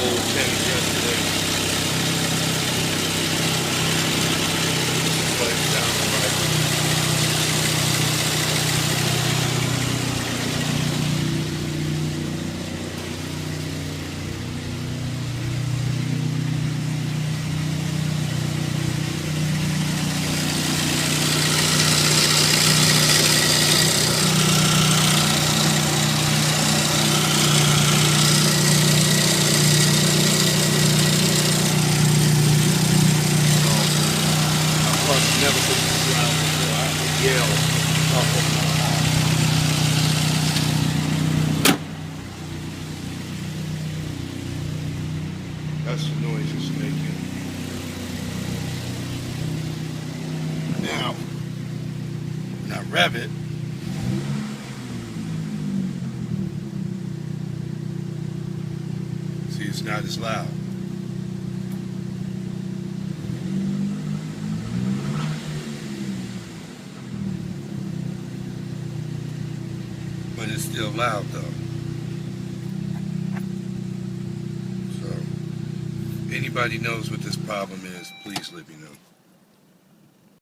old tennis yesterday. But it's down the right. I've never been to the ground before. I have to yell up on my house. That's the noise it's making. Now, when I rev it, see, it's not as loud. But it's still loud though. So, if anybody knows what this problem is, please let me know.